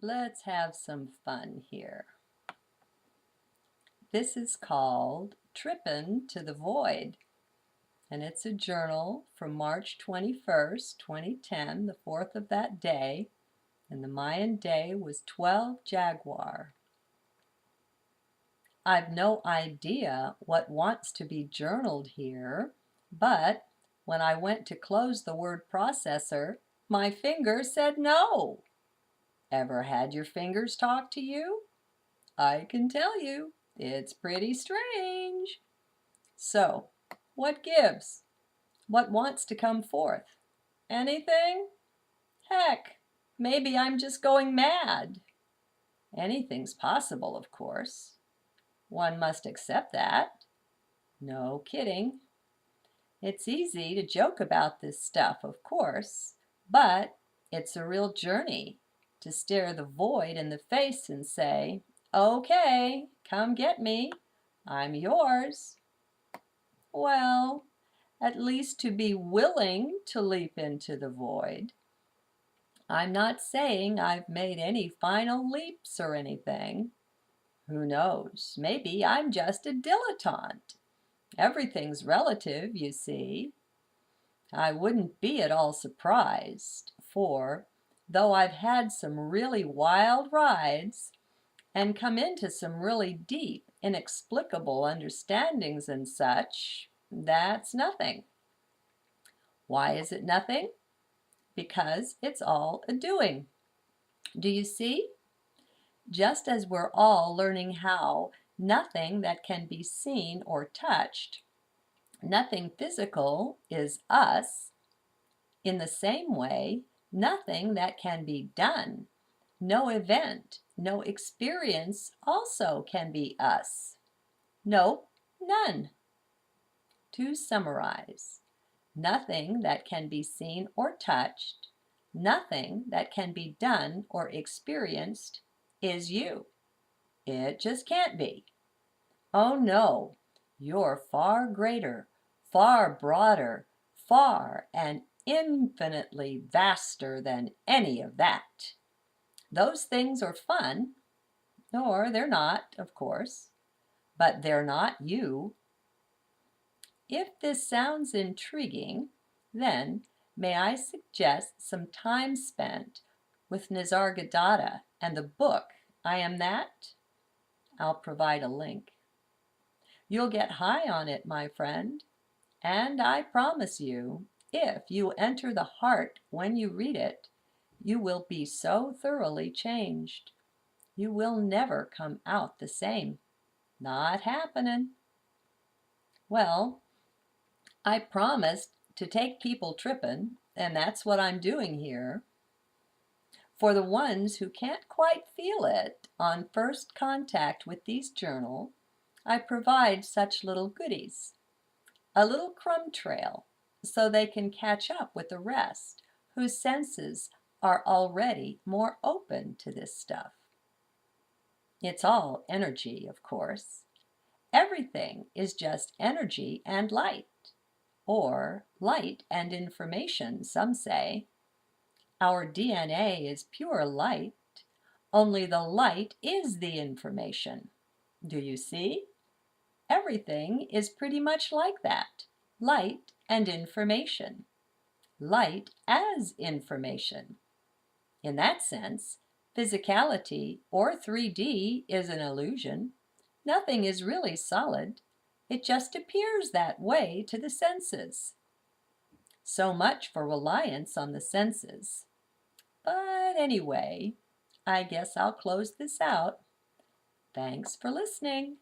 Let's have some fun here. This is called Trippin To the Void, and it's a journal from March 21st, 2010, the 4th of that day, and the Mayan day was 12 Jaguar. I've no idea what wants to be journaled here, but when I went to close the word processor, my finger said no. Ever had your fingers talk to you? I can tell you, it's pretty strange. So, what gives? What wants to come forth? Anything? Heck, maybe I'm just going mad. Anything's possible, of course. One must accept that. No kidding. It's easy to joke about this stuff, of course, but it's a real journey to stare the void in the face and say, okay, come get me. I'm yours. Well, at least to be willing to leap into the void. I'm not saying I've made any final leaps or anything. Who knows? Maybe I'm just a dilettante. Everything's relative, you see. I wouldn't be at all surprised, for though I've had some really wild rides and come into some really deep, inexplicable understandings and such, that's nothing. Why is it nothing? Because it's all a doing. Do you see? Just as we're all learning how nothing that can be seen or touched, nothing physical is us, in the same way, nothing that can be done, no event, no experience also can be us. Nope, none. To summarize, nothing that can be seen or touched, nothing that can be done or experienced is you. It just can't be. Oh no, you're far greater, far broader, far and infinitely vaster than any of that. Those things are fun, or they're not, of course, but they're not you. If this sounds intriguing, then may I suggest some time spent with Nisargadatta and the book I Am That? I'll provide a link. You'll get high on it, my friend, and I promise you, if you enter the heart when you read it, you will be so thoroughly changed. You will never come out the same. Not happening. Well, I promised to take people trippin', and that's what I'm doing here. For the ones who can't quite feel it on first contact with these journals, I provide such little goodies. A little crumb trail, so they can catch up with the rest, whose senses are already more open to this stuff. It's all energy, of course. Everything is just energy and light, or light and information, some say. Our DNA is pure light, only the light is the information. Do you see? Everything is pretty much like that. Light and information. Light as information. In that sense, physicality or 3D is an illusion. Nothing is really solid. It just appears that way to the senses. So much for reliance on the senses. But anyway, I guess I'll close this out. Thanks for listening.